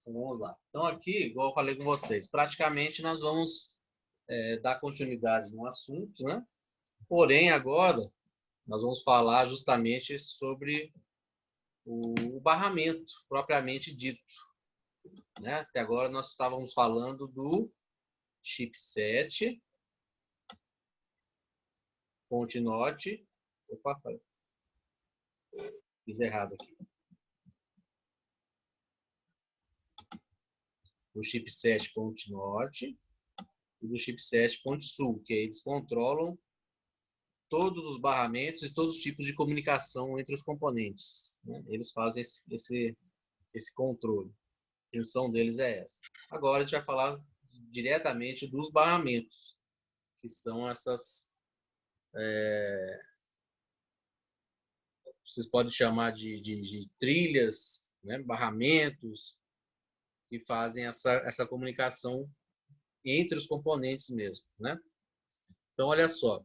Então, vamos lá. Então, aqui, igual eu falei com vocês, praticamente nós vamos dar continuidade no assunto, né? Porém, agora, nós vamos falar justamente sobre o barramento, propriamente dito, né? Até agora nós estávamos falando do chipset, fonte norte. Opa, fiz errado aqui. Do chipset ponte norte e do chipset ponte sul, que eles controlam todos os barramentos e todos os tipos de comunicação entre os componentes, né? Eles fazem esse controle. A função deles é essa. Agora a gente vai falar diretamente dos barramentos, que são essas, vocês podem chamar de trilhas, né? Barramentos, que fazem essa comunicação entre os componentes mesmo, né? Então, olha só.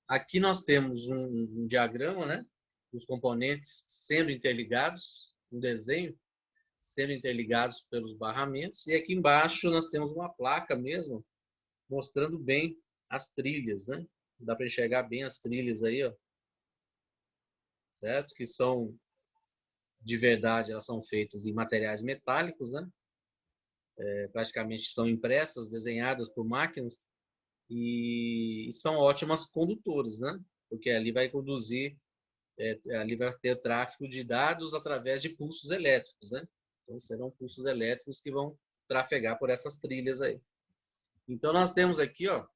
Aqui nós temos um diagrama, né? Os componentes sendo interligados, um desenho sendo interligados pelos barramentos. E aqui embaixo nós temos uma placa mesmo, mostrando bem as trilhas, né? Dá para enxergar bem as trilhas aí, ó. Certo? Que são, de verdade, elas são feitas em materiais metálicos, né? Praticamente são impressas, desenhadas por máquinas e são ótimas condutores, né? Porque ali vai conduzir, ali vai ter tráfego de dados através de pulsos elétricos, né? Então serão pulsos elétricos que vão trafegar por essas trilhas aí. Então nós temos aqui, ó,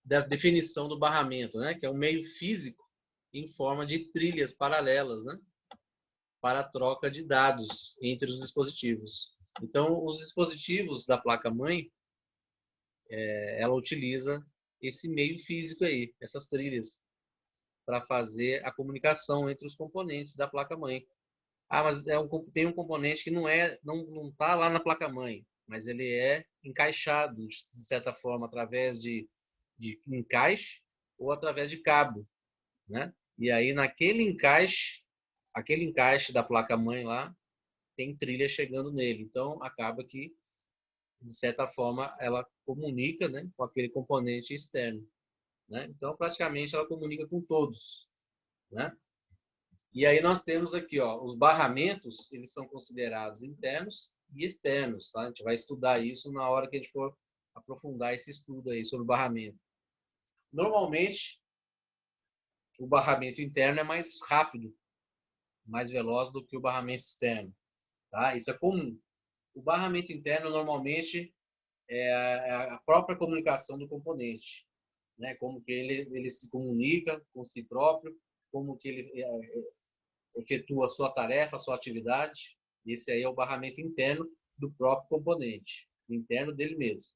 da definição do barramento, né? Que é um meio físico em forma de trilhas paralelas, né? Para a troca de dados entre os dispositivos. Então, os dispositivos da placa-mãe, ela utiliza esse meio físico aí, essas trilhas, para fazer a comunicação entre os componentes da placa-mãe. Ah, mas tem um componente que não está lá na placa-mãe, mas ele é encaixado, de certa forma, através de encaixe ou através de cabo, né? E aí, aquele encaixe da placa-mãe lá, tem trilha chegando nele. Então, acaba que, de certa forma, ela comunica, né, com aquele componente externo, né? Então, praticamente, ela comunica com todos, né? E aí nós temos aqui, ó, os barramentos, eles são considerados internos e externos, tá? A gente vai estudar isso na hora que a gente for aprofundar esse estudo aí sobre o barramento. Normalmente, o barramento interno é mais rápido, mais veloz do que o barramento externo, tá? Isso é comum. O barramento interno, normalmente, é a própria comunicação do componente, né? Como que ele se comunica com si próprio, como que ele efetua a sua tarefa, a sua atividade. Esse aí é o barramento interno do próprio componente, interno dele mesmo.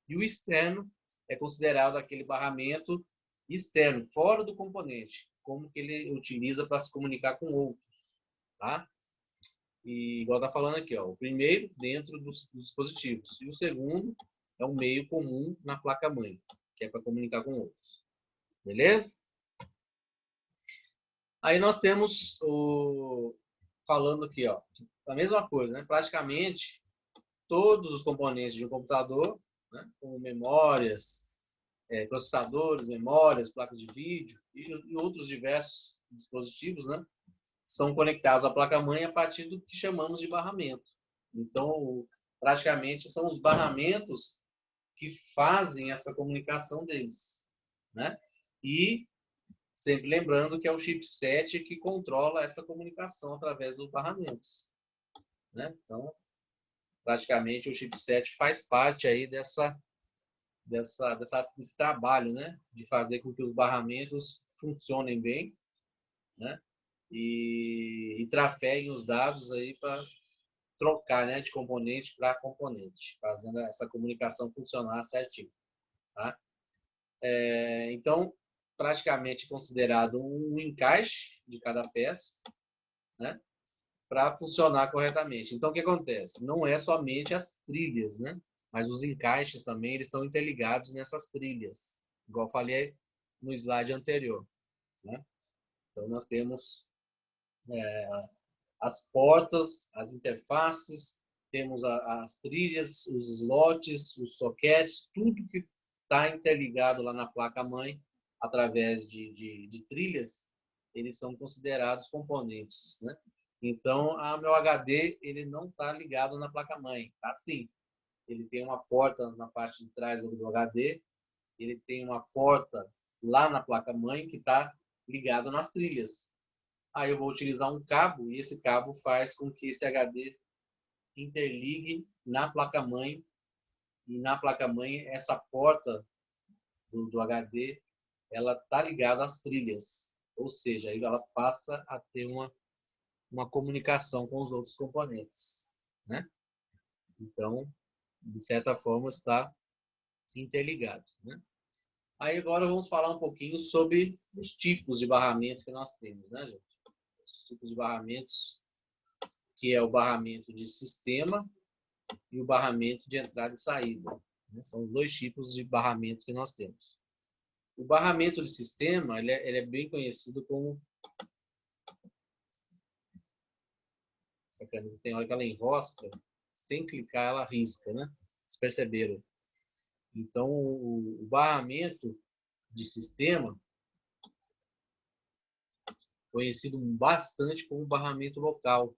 E o externo é considerado aquele barramento externo, fora do componente, como que ele utiliza para se comunicar com outros, tá? E igual está falando aqui, ó, o primeiro dentro dos dispositivos e o segundo é um meio comum na placa-mãe, que é para comunicar com outros. Beleza? Aí nós temos falando aqui, ó, a mesma coisa, né? Praticamente todos os componentes de um computador, né? Como memórias, processadores, memórias, placas de vídeo e outros diversos dispositivos, né? São conectados à placa-mãe a partir do que chamamos de barramento. Então, praticamente são os barramentos que fazem essa comunicação deles, né? E sempre lembrando que é o chipset que controla essa comunicação através dos barramentos, né? Então, praticamente o chipset faz parte aí desse trabalho, né? De fazer com que os barramentos funcionem bem, né? E trafeguem os dados aí para trocar, né? De componente para componente, fazendo essa comunicação funcionar certinho, tá? Então, praticamente considerado um encaixe de cada peça, né? Para funcionar corretamente. Então, o que acontece? Não é somente as trilhas, né? Mas os encaixes também, eles estão interligados nessas trilhas, igual eu falei no slide anterior, né? Então, nós temos as portas, as interfaces, temos as trilhas, os slots, os sockets, tudo que está interligado lá na placa-mãe, através de trilhas, eles são considerados componentes, né? Então, meu HD ele não está ligado na placa-mãe, tá sim. Ele tem uma porta na parte de trás do HD, ele tem uma porta lá na placa-mãe que está ligado nas trilhas. Aí eu vou utilizar um cabo e esse cabo faz com que esse HD interligue na placa-mãe e na placa-mãe essa porta do HD ela está ligada às trilhas, ou seja, aí ela passa a ter uma comunicação com os outros componentes, né? Então, de certa forma, está interligado, né? Aí agora vamos falar um pouquinho sobre os tipos de barramento que nós temos, né, gente? Os tipos de barramentos, que é o barramento de sistema e o barramento de entrada e saída, né? São os dois tipos de barramento que nós temos. O barramento de sistema, ele é bem conhecido como... Essa caneta tem hora que ela enrosca, sem clicar ela risca, né? Vocês perceberam? Então, o barramento de sistema, conhecido bastante como barramento local,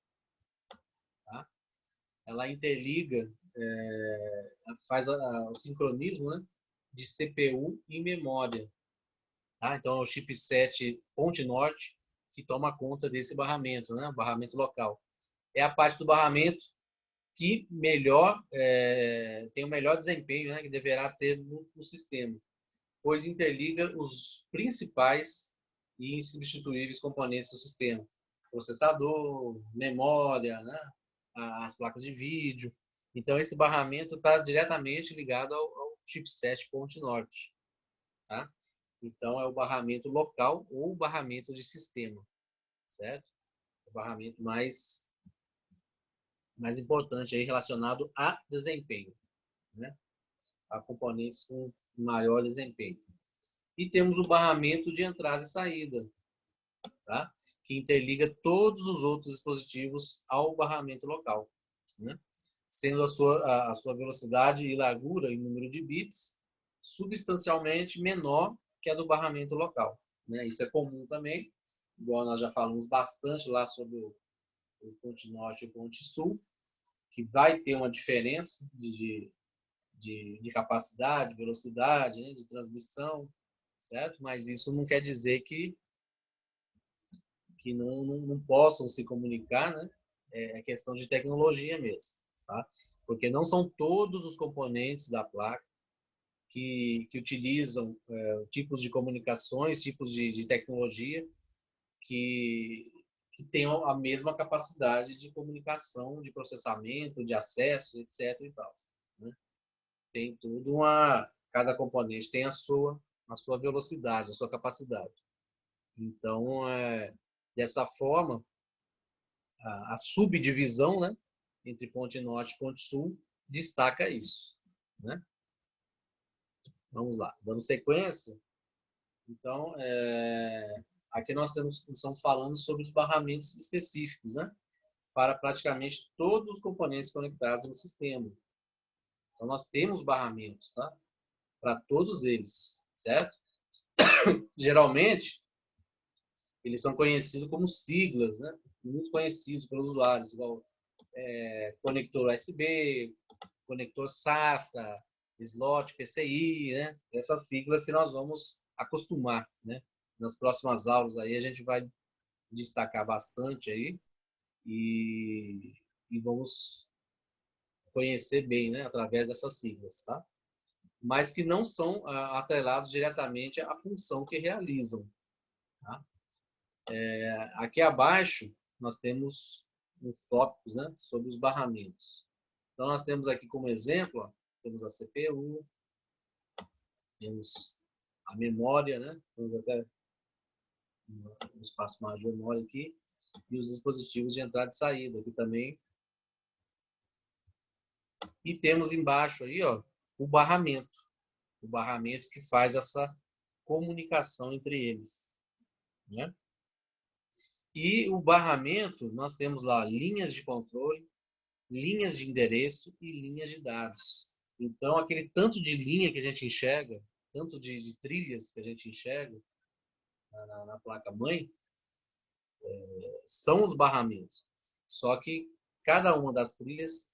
tá? Ela interliga, faz o sincronismo, né, de CPU e memória. Tá? Então, é o chipset Ponte Norte que toma conta desse barramento, né, barramento local. É a parte do barramento que tem o melhor desempenho, né, que deverá ter no sistema, pois interliga os principais e insubstituíveis componentes do sistema. Processador, memória, né, as placas de vídeo. Então, esse barramento está diretamente ligado ao chipset Ponte Norte. Tá? Então, é o barramento local ou barramento de sistema, certo? O barramento mais importante aí relacionado a desempenho, né? A componentes com maior desempenho. E temos o barramento de entrada e saída, tá? Que interliga todos os outros dispositivos ao barramento local, né? Sendo a sua velocidade e largura em número de bits substancialmente menor que a do barramento local, né? Isso é comum também, igual nós já falamos bastante lá sobre o Ponte Norte e o Ponte Sul, que vai ter uma diferença de capacidade, velocidade, né, de transmissão, certo? Mas isso não quer dizer que não possam se comunicar, né? É questão de tecnologia mesmo, tá? Porque não são todos os componentes da placa que utilizam tipos de comunicações, tipos de tecnologia que tenham a mesma capacidade de comunicação, de processamento, de acesso, etc. e tal, né? Tem tudo cada componente tem a sua velocidade, a sua capacidade. Então, dessa forma, a subdivisão, né, entre Ponte Norte e Ponte Sul destaca isso, né? Vamos lá, dando sequência. Então, aqui nós estamos falando sobre os barramentos específicos, né, para praticamente todos os componentes conectados no sistema. Então, nós temos barramentos, tá, para todos eles, certo? Geralmente, eles são conhecidos como siglas, né? Muito conhecidos pelos usuários, igual conector USB, conector SATA, slot PCI, né? Essas siglas que nós vamos acostumar, né? Nas próximas aulas aí a gente vai destacar bastante aí e vamos conhecer bem, né? Através dessas siglas, tá? Mas que não são atrelados diretamente à função que realizam, tá? Aqui abaixo nós temos uns tópicos, né, sobre os barramentos. Então nós temos aqui como exemplo, ó, temos a CPU, temos a memória, né, temos até um espaço maior de memória aqui, e os dispositivos de entrada e saída aqui também. E temos embaixo aí, ó, o barramento que faz essa comunicação entre eles, né? E o barramento, nós temos lá linhas de controle, linhas de endereço e linhas de dados. Então, aquele tanto de linha que a gente enxerga, tanto de trilhas que a gente enxerga na placa-mãe, são os barramentos. Só que cada uma das trilhas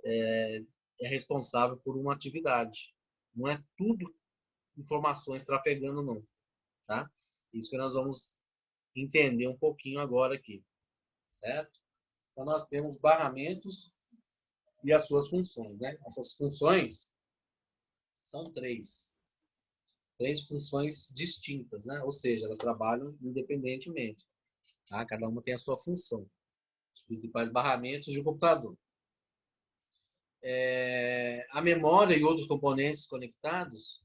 é responsável por uma atividade. Não é tudo informações trafegando, não. Tá? Isso que nós vamos entender um pouquinho agora aqui. Certo? Então, nós temos barramentos e as suas funções. Né? Essas funções são três. Três funções distintas, né? Ou seja, elas trabalham independentemente. Tá? Cada uma tem a sua função. Os principais barramentos de um computador. A memória e outros componentes conectados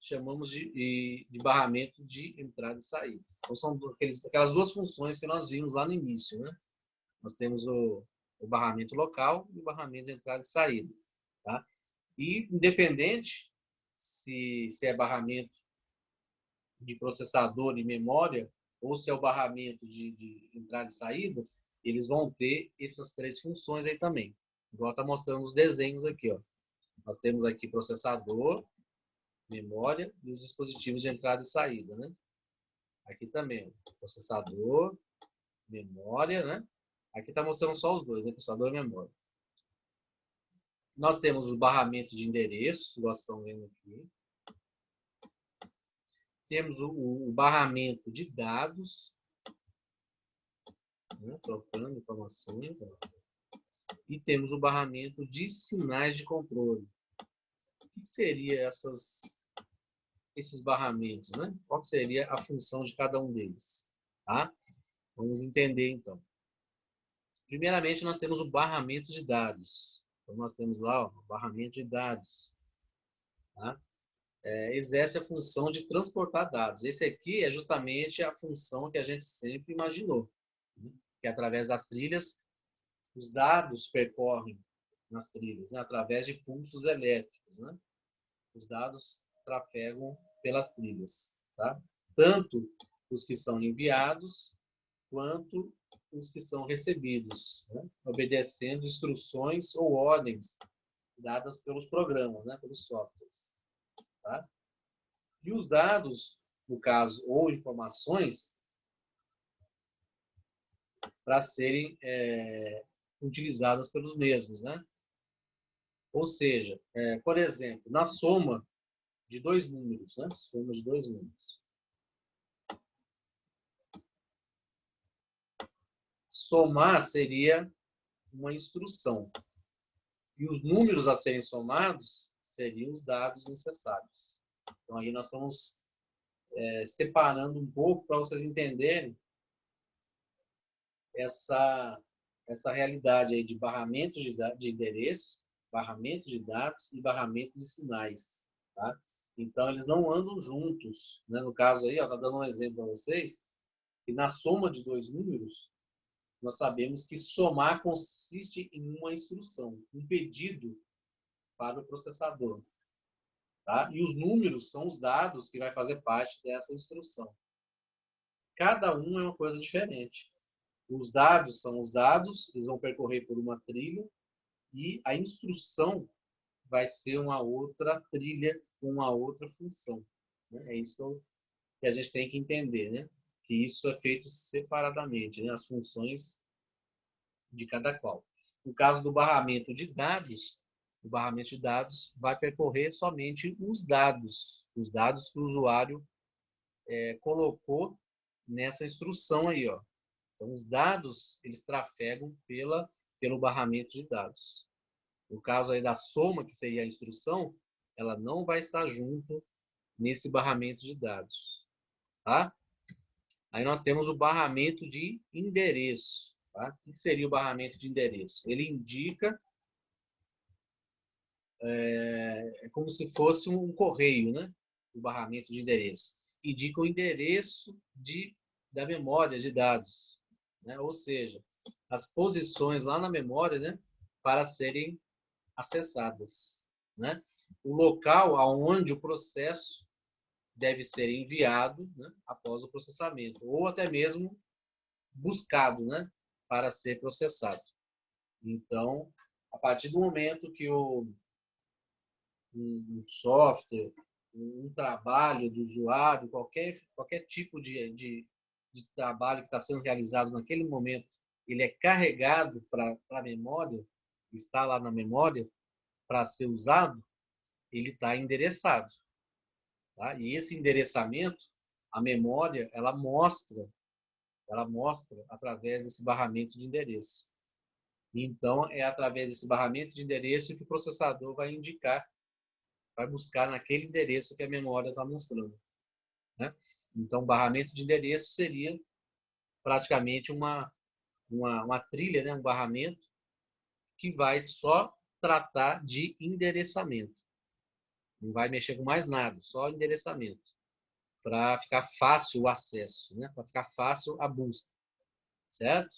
chamamos de barramento de entrada e saída. Então, são aquelas duas funções que nós vimos lá no início. Né? Nós temos o barramento local e o barramento de entrada e saída. Tá? E, independente se é barramento de processador e memória, ou se é o barramento de entrada e saída, eles vão ter essas três funções aí também. Igual está mostrando os desenhos aqui. Ó. Nós temos aqui processador, memória e os dispositivos de entrada e saída. Né? Aqui também, ó, processador, memória. Né? Aqui está mostrando só os dois, né? Processador e memória. Nós temos o barramento de endereço, nós estamos vendo aqui. Temos o barramento de dados, né, trocando informações. Ó. E temos o barramento de sinais de controle. O que seria esses barramentos? Né? Qual seria a função de cada um deles? Tá? Vamos entender, então. Primeiramente, nós temos o barramento de dados. Então, nós temos lá ó, o barramento de dados. Tá? Exerce a função de transportar dados. Esse aqui é justamente a função que a gente sempre imaginou. Né? Que através das trilhas, os dados percorrem nas trilhas, né? Através de pulsos elétricos. Né? Os dados trafegam pelas trilhas. Tá? Tanto os que são enviados, quanto os que são recebidos, né? Obedecendo instruções ou ordens dadas pelos programas, né? Pelos softwares. Tá? E os dados, no caso, ou informações, para serem utilizadas pelos mesmos. Né? Ou seja, por exemplo, na soma de dois números, né? Soma de dois números. Somar seria uma instrução. E os números a serem somados seriam os dados necessários. Então, aí nós estamos separando um pouco para vocês entenderem essa realidade aí de barramento de endereço, barramento de dados e barramento de sinais. Tá? Então, eles não andam juntos. Né? No caso aí, está dando um exemplo para vocês, que na soma de dois números, nós sabemos que somar consiste em uma instrução, um pedido para o processador. Tá? E os números são os dados que vai fazer parte dessa instrução. Cada um é uma coisa diferente. Os dados são os dados, eles vão percorrer por uma trilha, e a instrução vai ser uma outra trilha com uma outra função. Né? É isso que a gente tem que entender, né? Que isso é feito separadamente, né? As funções de cada qual. No caso do barramento de dados, o barramento de dados vai percorrer somente os dados que o usuário colocou nessa instrução aí, ó. Então, os dados, eles trafegam pelo barramento de dados. No caso aí da soma, que seria a instrução, ela não vai estar junto nesse barramento de dados. Tá? Aí nós temos o barramento de endereço. Tá? O que seria o barramento de endereço? Ele indica, como se fosse um correio, né? O barramento de endereço. Indica o endereço da memória de dados. Né? Ou seja, as posições lá na memória, né? Para serem acessadas. Né? O local aonde o processo deve ser enviado, né, após o processamento, ou até mesmo buscado, né, para ser processado. Então, a partir do momento que um software, um trabalho do usuário, qualquer tipo de trabalho que está sendo realizado naquele momento, ele é carregado para a memória, está lá na memória para ser usado, ele está endereçado. Tá? E esse endereçamento, a memória, ela mostra através desse barramento de endereço. Então, é através desse barramento de endereço que o processador vai indicar, vai buscar naquele endereço que a memória está mostrando. Né? Então, o barramento de endereço seria praticamente uma trilha, né? Um barramento que vai só tratar de endereçamento. Não vai mexer com mais nada, só endereçamento. Para ficar fácil o acesso, né? Para ficar fácil a busca. Certo?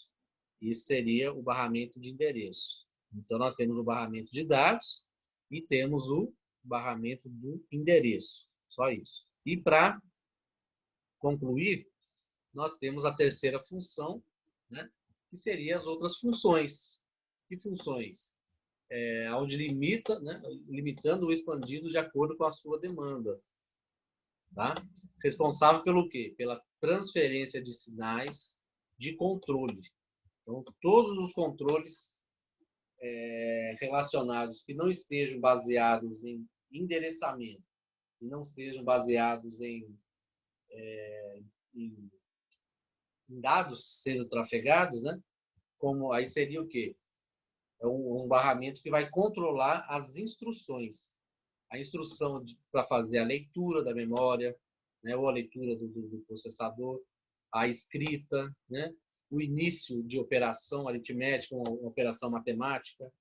Isso seria o barramento de endereço. Então, nós temos o barramento de dados e temos o barramento do endereço. Só isso. E para concluir, nós temos a terceira função, né, que seria as outras funções. Que funções? Onde limita, né, limitando ou expandindo de acordo com a sua demanda. Tá? Responsável pelo quê? Pela transferência de sinais de controle. Então, todos os controles relacionados que não estejam baseados em endereçamento e não estejam baseados em dados sendo trafegados, né? Como aí seria o quê? É um barramento que vai controlar as instruções. A instrução para fazer a leitura da memória, né? Ou a leitura do processador, a escrita, né? O início de operação aritmética, uma operação matemática,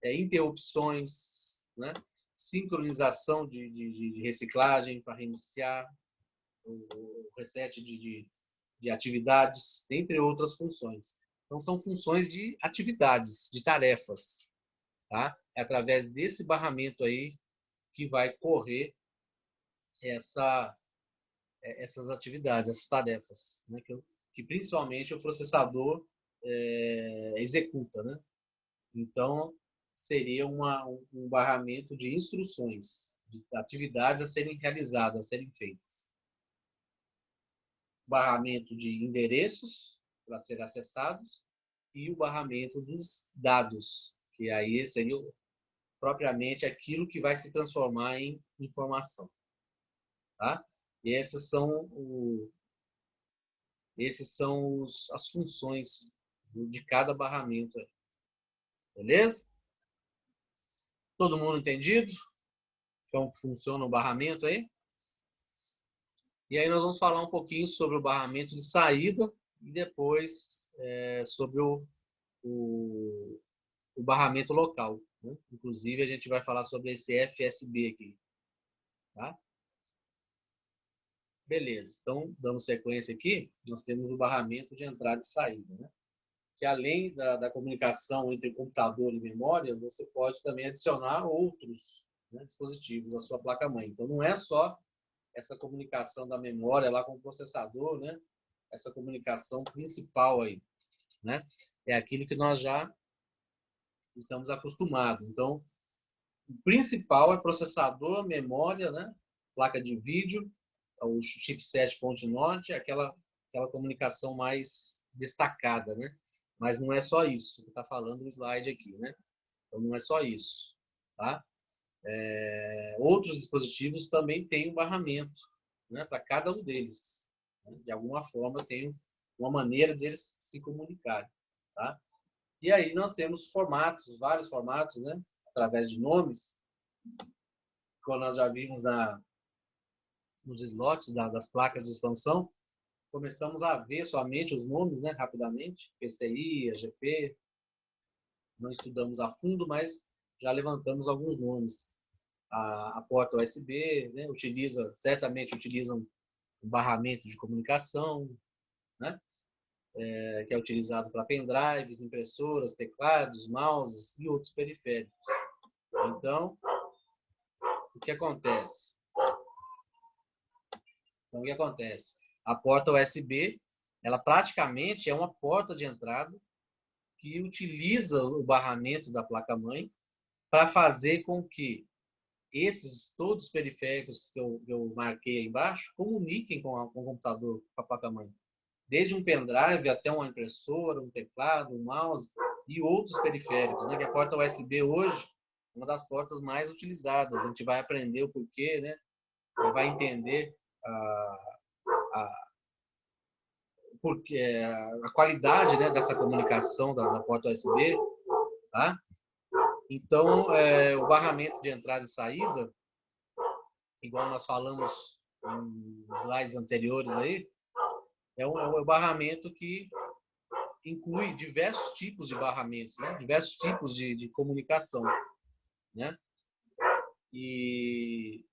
interrupções, né? Sincronização de reciclagem para reiniciar, o reset de atividades, entre outras funções. Então, são funções de atividades, de tarefas. Tá? É através desse barramento aí que vai correr essas atividades, essas tarefas, né? que principalmente o processador executa. Né? Então, seria um barramento de instruções, de atividades a serem realizadas, a serem feitas. Barramento de endereços para serem acessados e o barramento dos dados, que aí seria propriamente aquilo que vai se transformar em informação. Tá? E essas são, as funções de cada barramento. Beleza? Todo mundo entendido? Como funciona o barramento aí? E aí nós vamos falar um pouquinho sobre o barramento de saída e depois sobre o barramento local. Né? Inclusive, a gente vai falar sobre esse FSB aqui. Tá? Beleza. Então, dando sequência aqui, nós temos o barramento de entrada e saída. Né? Que além da comunicação entre computador e memória, você pode também adicionar outros, né, dispositivos à sua placa-mãe. Então, não é só essa comunicação da memória lá com o processador, né? Essa comunicação principal aí, né? É aquilo que nós já estamos acostumados. Então, o principal é processador, memória, né? Placa de vídeo, o chipset ponte norte, aquela comunicação mais destacada, né? Mas não é só isso que está falando o slide aqui, né? Então, não é só isso, tá? Outros dispositivos também têm um barramento, né, para cada um deles. Né? De alguma forma, tem uma maneira deles se comunicarem. Tá? E aí nós temos formatos, vários formatos, né, através de nomes, como nós já vimos nos slots das placas de expansão, começamos a ver somente os nomes, né, rapidamente, PCI, AGP, não estudamos a fundo, mas já levantamos alguns nomes. A porta USB, né, certamente utilizam um barramento de comunicação, né, que é utilizado para pendrives, impressoras, teclados, mouses e outros periféricos. Então, o que acontece? Então, o que acontece? A porta USB, ela praticamente é uma porta de entrada que utiliza o barramento da placa-mãe para fazer com que esses todos os periféricos que eu marquei aí embaixo comuniquem com o computador, com a placa-mãe. Desde um pendrive até uma impressora, um teclado, um mouse e outros periféricos, né? Que a porta USB hoje é uma das portas mais utilizadas. A gente vai aprender o porquê, né? Vai entender a, porque, a qualidade, né, dessa comunicação da porta USB, tá? Então, o barramento de entrada e saída, igual nós falamos em slides anteriores aí, é um barramento que inclui diversos tipos de barramentos, né? Diversos tipos de comunicação, né? E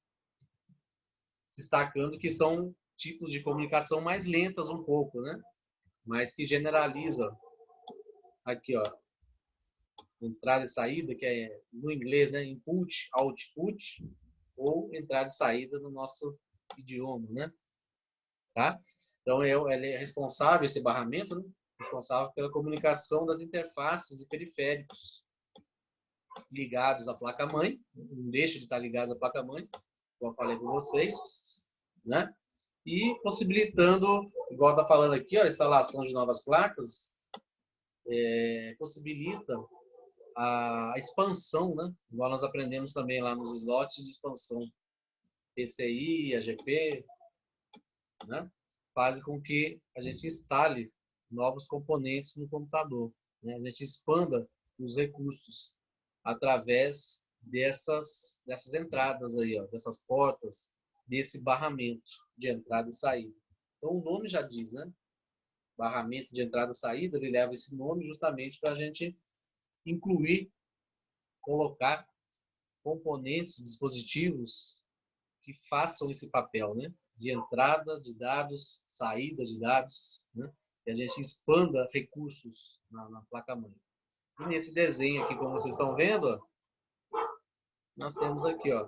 destacando que são tipos de comunicação mais lentas um pouco, né? Mas que generaliza aqui, ó, entrada e saída, que é no inglês, né? Input, output, ou entrada e saída no nosso idioma, né? Tá? Então, ele é responsável, esse barramento, né? Responsável pela comunicação das interfaces e periféricos ligados à placa-mãe, não deixa de estar ligado à placa-mãe, como eu falei com vocês, né? E possibilitando, igual está falando aqui, ó, a instalação de novas placas, possibilita a expansão, né? Igual nós aprendemos também lá nos slots de expansão, PCI, AGP, né? Faz com que a gente instale novos componentes no computador, né? A gente expanda os recursos através dessas entradas aí, ó, dessas portas, desse barramento de entrada e saída. Então o nome já diz, né? Barramento de entrada e saída, ele leva esse nome justamente para a gente incluir, colocar componentes, dispositivos que façam esse papel, né? De entrada de dados, saída de dados, né? Que a gente expanda recursos na placa-mãe. E nesse desenho aqui, como vocês estão vendo, ó, nós temos aqui, ó,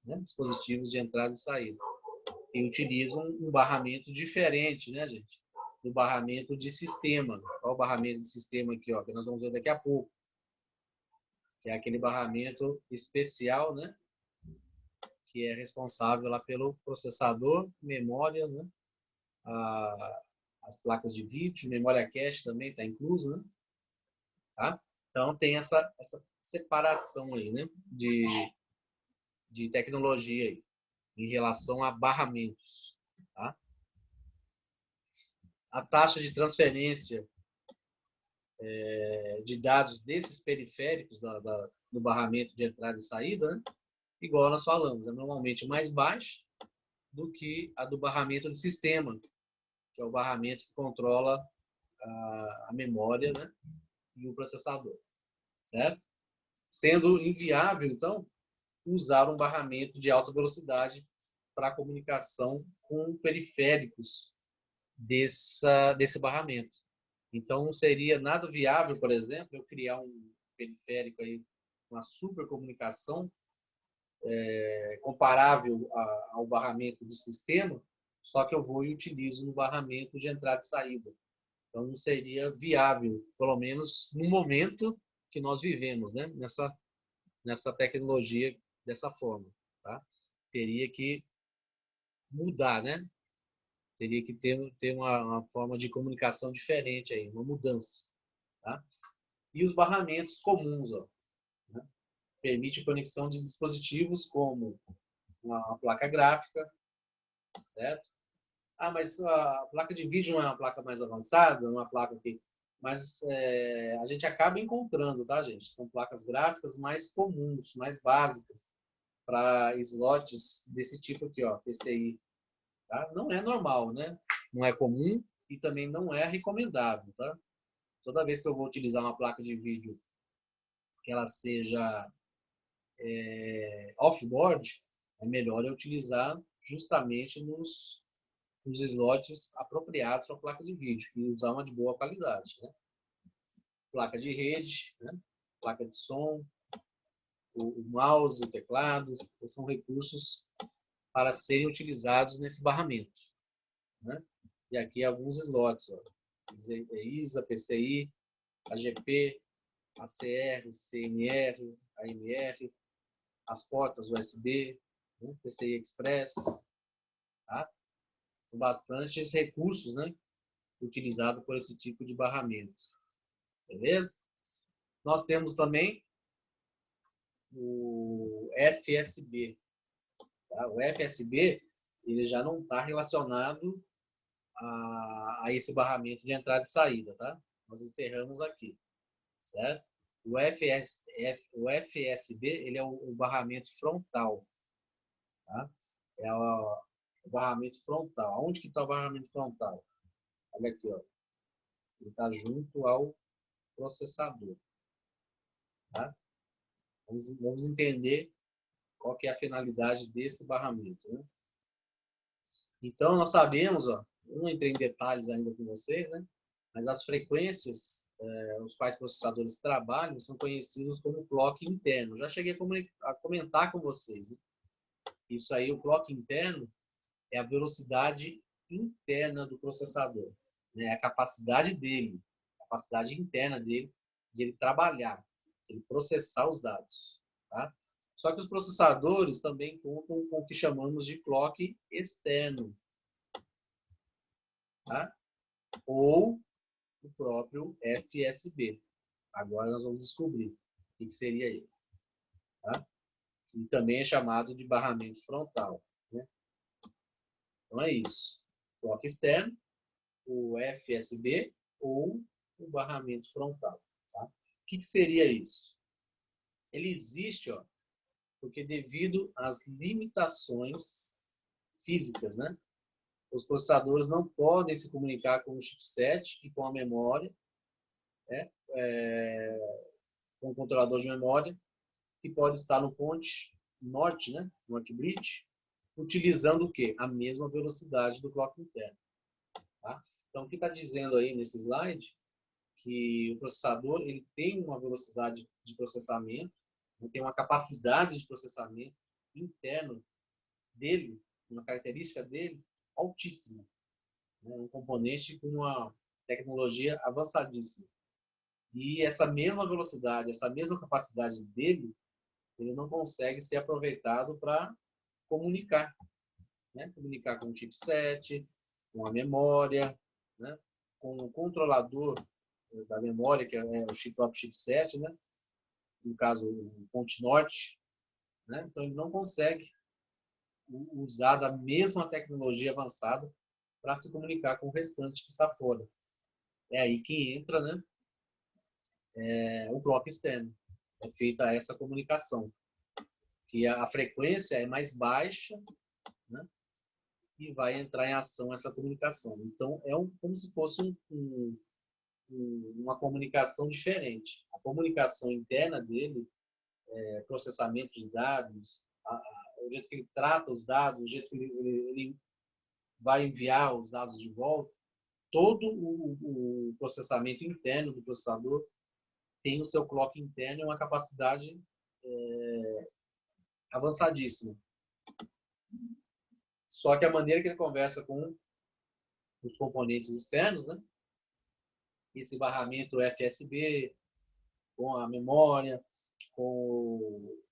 né? Dispositivos de entrada e saída. E utilizam um barramento diferente, né, gente? Do barramento de sistema. Olha o barramento de sistema aqui, ó, que nós vamos ver daqui a pouco. Que é aquele barramento especial, né? Que é responsável lá pelo processador, memória, né? As placas de vídeo, memória cache também está incluso, né? Tá? Então tem essa separação aí, né? De tecnologia aí, em relação a barramentos, tá? A taxa de transferência de dados desses periféricos do barramento de entrada e saída, né? Igual nós falamos, é normalmente mais baixa do que a do barramento de sistema, que é o barramento que controla a memória, né? E o processador, certo? Sendo inviável, então, usar um barramento de alta velocidade para comunicação com periféricos desse barramento. Então, não seria nada viável, por exemplo, eu criar um periférico aí, uma supercomunicação comparável ao barramento do sistema, só que eu vou e utilizo um barramento de entrada e saída. Então, não seria viável, pelo menos no momento que nós vivemos, né? Nessa tecnologia dessa forma. Tá? Teria que mudar, né? Teria que ter uma forma de comunicação diferente aí, uma mudança. Tá? E os barramentos comuns, ó, né? Permite conexão de dispositivos como uma placa gráfica, certo? Ah, mas a placa de vídeo não é uma placa mais avançada, uma placa que... Mas a gente acaba encontrando, tá, gente? São placas gráficas mais comuns, mais básicas, para slots desse tipo aqui, ó, PCI. Tá? Não é normal, né? Não é comum e também não é recomendável, tá? Toda vez que eu vou utilizar uma placa de vídeo que ela seja off-board, é melhor eu utilizar justamente nos slots apropriados para a placa de vídeo e usar uma de boa qualidade, né? Placa de rede, né? Placa de som, o mouse, o teclado, são recursos para serem utilizados nesse barramento, né? E aqui alguns slots, ó. ISA, PCI, AGP, ACR, CMR, AMR, as portas USB, né? PCI Express, tá? São bastantes recursos, né? Utilizados por esse tipo de barramento, beleza? Nós temos também o FSB. Tá? O FSB ele já não está relacionado a esse barramento de entrada e saída, tá? Nós encerramos aqui, certo? O FSB ele é o barramento frontal, tá? É o barramento frontal. Onde que está o barramento frontal? Olha aqui, ó. Ele está junto ao processador, tá? Vamos entender qual que é a finalidade desse barramento, né? Então, nós sabemos, ó, não entrei em detalhes ainda com vocês, né? Mas as frequências os quais processadores trabalham são conhecidos como clock interno. Já cheguei a comentar com vocês, né? Isso aí, o clock interno, é a velocidade interna do processador, né? A capacidade dele, a capacidade interna dele, de ele trabalhar, de ele processar os dados, tá? Só que os processadores também contam com o que chamamos de clock externo, tá? Ou o próprio FSB. Agora nós vamos descobrir o que seria ele, tá? E também é chamado de barramento frontal, né? Então é isso. Clock externo, o FSB ou o barramento frontal, tá? O que seria isso? Ele existe, ó, porque devido às limitações físicas, né? Os processadores não podem se comunicar com o chipset e com a memória, né? Com o controlador de memória, que pode estar no ponte norte, né? Norte bridge, utilizando o quê? A mesma velocidade do clock interno, tá? Então, o que está dizendo aí nesse slide que o processador ele tem uma velocidade de processamento, ele tem uma capacidade de processamento interno dele, uma característica dele altíssima, né? Um componente com uma tecnologia avançadíssima. E essa mesma velocidade, essa mesma capacidade dele, ele não consegue ser aproveitado para comunicar, né? Comunicar com o chipset, com a memória, né? Com o controlador da memória, que é o próprio chipset, né? No caso, o ponte norte, né? Então ele não consegue usar da mesma tecnologia avançada para se comunicar com o restante que está fora. É aí que entra, né? O clock externo. É feita essa comunicação, que a frequência é mais baixa, né? E vai entrar em ação essa comunicação. Então, como se fosse uma comunicação diferente. A comunicação interna dele, processamento de dados, o jeito que ele trata os dados, o jeito que ele vai enviar os dados de volta, todo o processamento interno do processador tem o seu clock interno e uma capacidade avançadíssima. Só que a maneira que ele conversa com os componentes externos, né? Esse barramento FSB, com a memória, com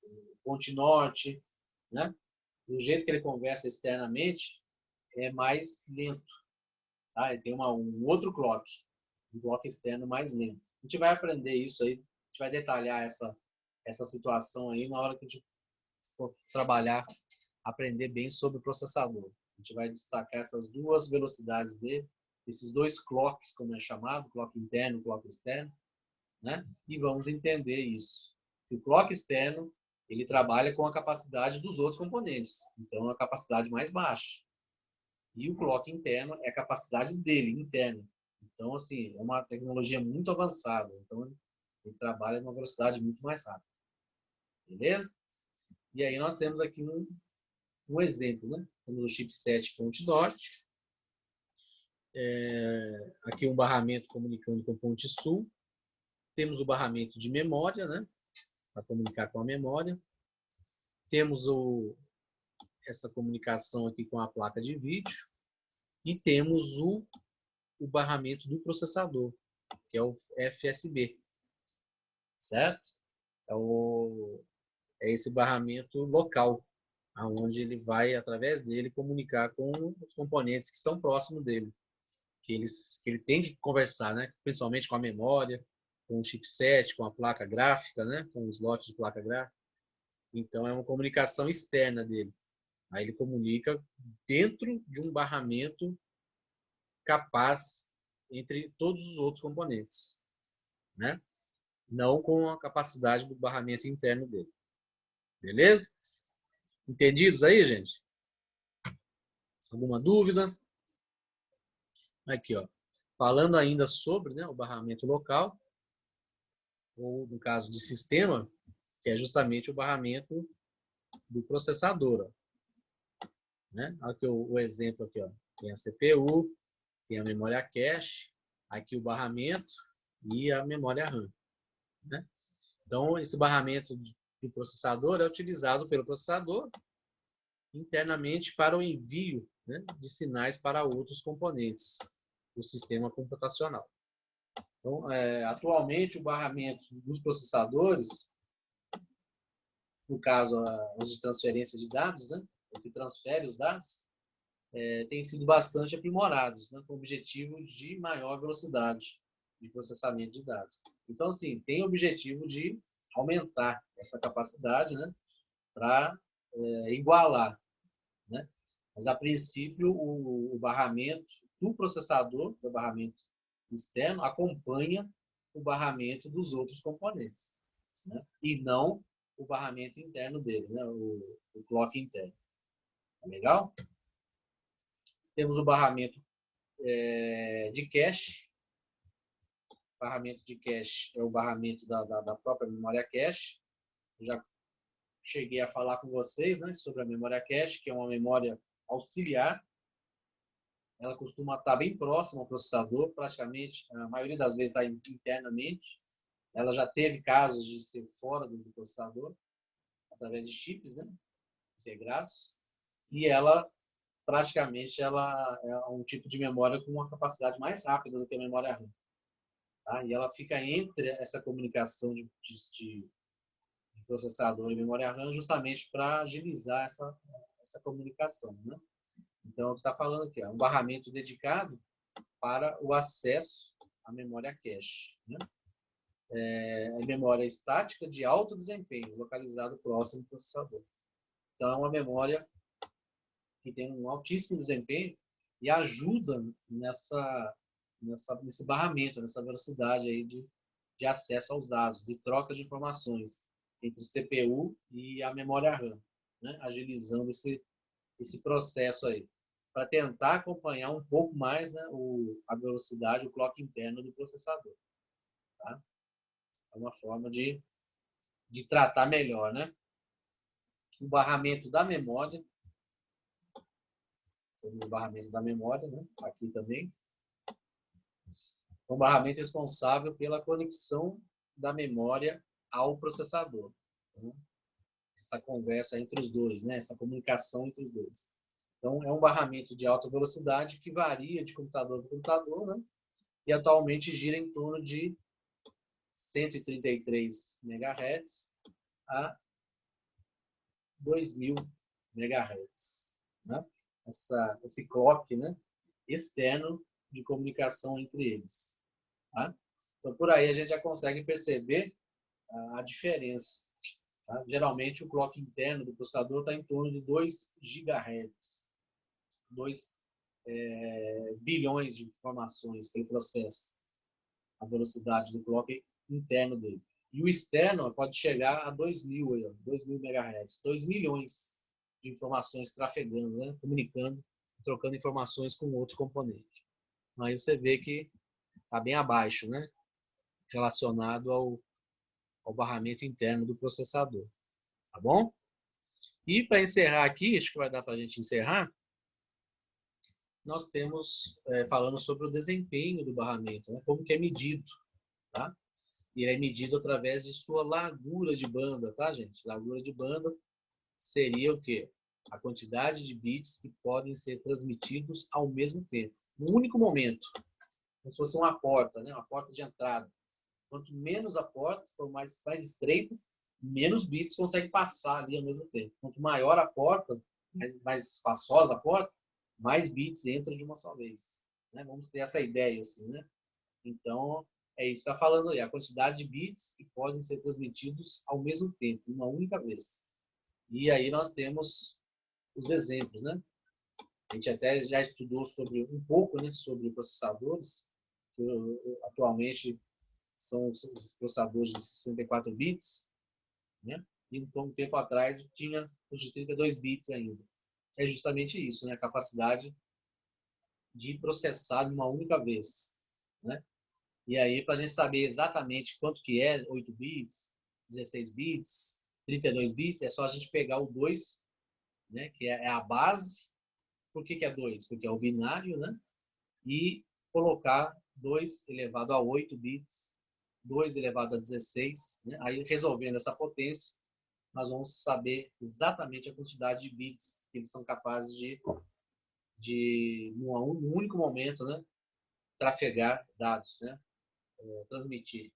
o ponte norte, né? Do jeito que ele conversa externamente, é mais lento. Tá? Ele tem um outro clock, um clock externo mais lento. A gente vai aprender isso aí, a gente vai detalhar essa situação aí na hora que a gente for trabalhar, aprender bem sobre o processador. A gente vai destacar essas duas velocidades dele, esses dois clocks, como é chamado, clock interno e clock externo, né? E vamos entender isso. O clock externo, ele trabalha com a capacidade dos outros componentes, então é a capacidade mais baixa. E o clock interno é a capacidade dele, interna. Então, assim, é uma tecnologia muito avançada. Então, ele trabalha numa velocidade muito mais rápida. Beleza? E aí nós temos aqui um exemplo, né? Temos o chipset ponte norte. Aqui um barramento comunicando com ponte sul. Temos o barramento de memória, né? para comunicar com a memória. Temos essa comunicação aqui com a placa de vídeo. E temos o barramento do processador, que é o FSB. Certo? É esse barramento local, onde ele vai, através dele, comunicar com os componentes que estão próximos dele. Que ele tem que conversar, né? Principalmente com a memória, com o chipset, com a placa gráfica, né? Com os slots de placa gráfica. Então, é uma comunicação externa dele. Aí ele comunica dentro de um barramento capaz entre todos os outros componentes, né? Não com a capacidade do barramento interno dele. Beleza? Entendidos aí, gente? Alguma dúvida? Aqui, ó. Falando ainda sobre, né, o barramento local, ou no caso de sistema, que é justamente o barramento do processador. Ó, né? Aqui o exemplo aqui, ó. Tem a CPU, tem a memória cache, aqui o barramento e a memória RAM. Né? Então, esse barramento do processador é utilizado pelo processador internamente para o envio, né, de sinais para outros componentes do sistema computacional. Então, atualmente, o barramento dos processadores, no caso, os de transferência de dados, né, o que transfere os dados, têm sido bastante aprimorados, né, com o objetivo de maior velocidade de processamento de dados. Então, assim, tem o objetivo de aumentar essa capacidade, né, para igualar, né? Mas, a princípio, o barramento do processador, o barramento externo, acompanha o barramento dos outros componentes, né? E não o barramento interno dele, né? O clock interno. Tá legal? Temos o barramento de cache. O barramento de cache é o barramento da própria memória cache. Eu já cheguei a falar com vocês, né, sobre a memória cache, que é uma memória auxiliar. Ela costuma estar bem próxima ao processador, praticamente, a maioria das vezes está internamente. Ela já teve casos de ser fora do processador, através de chips, né, integrados. E ela, praticamente, ela é um tipo de memória com uma capacidade mais rápida do que a memória RAM. Tá? E ela fica entre essa comunicação de processador e memória RAM justamente para agilizar essa comunicação, né? Então, o que está falando aqui, é um barramento dedicado para o acesso à memória cache, né? É memória estática de alto desempenho, localizado próximo do processador. Então, é uma memória que tem um altíssimo desempenho e ajuda nesse barramento, nessa velocidade aí de acesso aos dados, de troca de informações entre CPU e a memória RAM, né? Agilizando esse processo aí, para tentar acompanhar um pouco mais, né, a velocidade, o clock interno do processador. Tá? É uma forma de tratar melhor, né? O barramento da memória, o barramento da memória, né? Aqui também, um barramento responsável pela conexão da memória ao processador. Né? Essa conversa entre os dois, né? Essa comunicação entre os dois. Então, é um barramento de alta velocidade que varia de computador para computador, né? E atualmente gira em torno de 133 MHz a 2000 MHz. Né? Esse clock, né? Externo de comunicação entre eles. Tá? Então, por aí a gente já consegue perceber a diferença. Tá? Geralmente, o clock interno do processador está em torno de 2 GHz. 2 bilhões de informações que ele processa. A velocidade do clock interno dele. E o externo pode chegar a 2000 MHz. 2 milhões de informações trafegando, né? Comunicando, trocando informações com outro componente. Aí você vê que está bem abaixo, né? Relacionado ao barramento interno do processador. Tá bom? E para encerrar aqui, acho que vai dar para a gente encerrar, nós temos falando sobre o desempenho do barramento, né? Como que é medido. Tá? E ele é medido através de sua largura de banda, tá, gente? Largura de banda seria o quê? A quantidade de bits que podem ser transmitidos ao mesmo tempo, no único momento, como se fosse uma porta, né? Uma porta de entrada. Quanto menos a porta for mais estreita, menos bits consegue passar ali ao mesmo tempo. Quanto maior a porta, mais espaçosa a porta, mais bits entram de uma só vez. Né? Vamos ter essa ideia assim, né? Então, é isso que está falando aí, a quantidade de bits que podem ser transmitidos ao mesmo tempo, uma única vez. E aí nós temos os exemplos, né? A gente até já estudou sobre um pouco, né, sobre processadores, que atualmente são os processadores de 64 bits, né? E um tempo atrás tinha os de 32 bits ainda. É justamente isso, né? A capacidade de processar de uma única vez, né? E aí, para a gente saber exatamente quanto que é 8 bits, 16 bits, 32 bits, é só a gente pegar o 2, né, que é a base. Por que é 2? Porque é o binário, né? E colocar 2 elevado a 8 bits, 2 elevado a 16. Né? Aí, resolvendo essa potência, nós vamos saber exatamente a quantidade de bits que eles são capazes de num único momento, né, trafegar dados, né? Transmitir.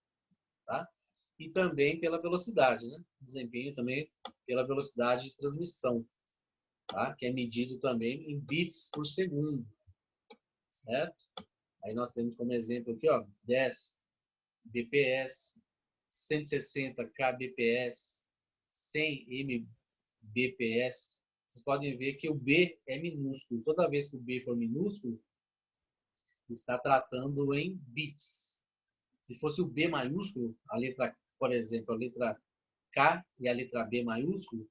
Tá? E também pela velocidade, né? Desempenho também pela velocidade de transmissão, tá? Que é medido também em bits por segundo, certo? Aí nós temos como exemplo aqui, ó, 10 bps, 160 kbps, 100 mbps. Vocês podem ver que o B é minúsculo. Toda vez que o B for minúsculo, está tratando em bits. Se fosse o B maiúsculo, a letra, por exemplo, a letra K e a letra B maiúsculo,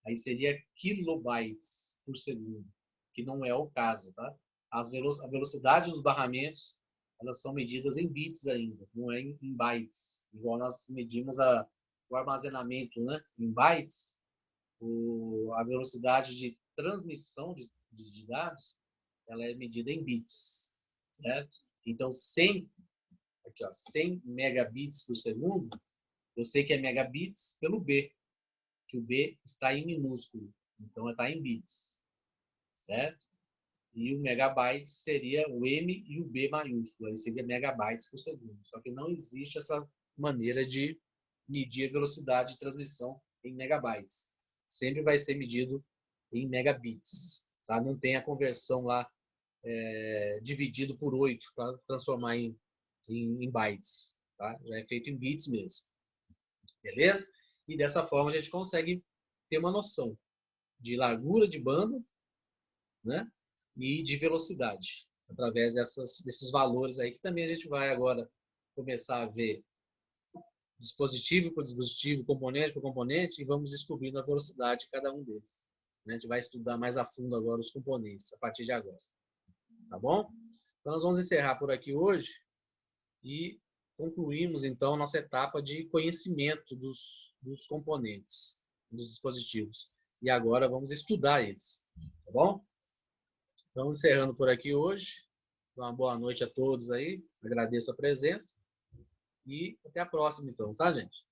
aí seria kilobytes por segundo, que não é o caso, tá? A velocidade dos barramentos, elas são medidas em bits ainda, não é em bytes. Igual nós medimos o armazenamento, né? Em bytes, a velocidade de transmissão de dados, ela é medida em bits, certo? Então, 100, aqui, ó, 100 megabits por segundo, eu sei que é megabits pelo B, que o B está em minúsculo, então está em bits, certo? E o megabytes seria o M e o B maiúsculo, aí seria megabytes por segundo. Só que não existe essa maneira de medir a velocidade de transmissão em megabytes. Sempre vai ser medido em megabits, tá? Não tem a conversão lá dividido por 8 para transformar em bytes, tá? Já é feito em bits mesmo. Beleza? E dessa forma a gente consegue ter uma noção de largura de banda, né? E de velocidade, através desses valores aí, que também a gente vai agora começar a ver dispositivo por dispositivo, componente por componente, e vamos descobrindo a velocidade de cada um deles. A gente vai estudar mais a fundo agora os componentes, a partir de agora. Tá bom? Então, nós vamos encerrar por aqui hoje e concluímos, então, nossa etapa de conhecimento dos componentes, dos dispositivos. E agora vamos estudar eles, tá bom? Vamos encerrando por aqui hoje. Uma boa noite a todos aí. Agradeço a presença. E até a próxima, então, tá, gente?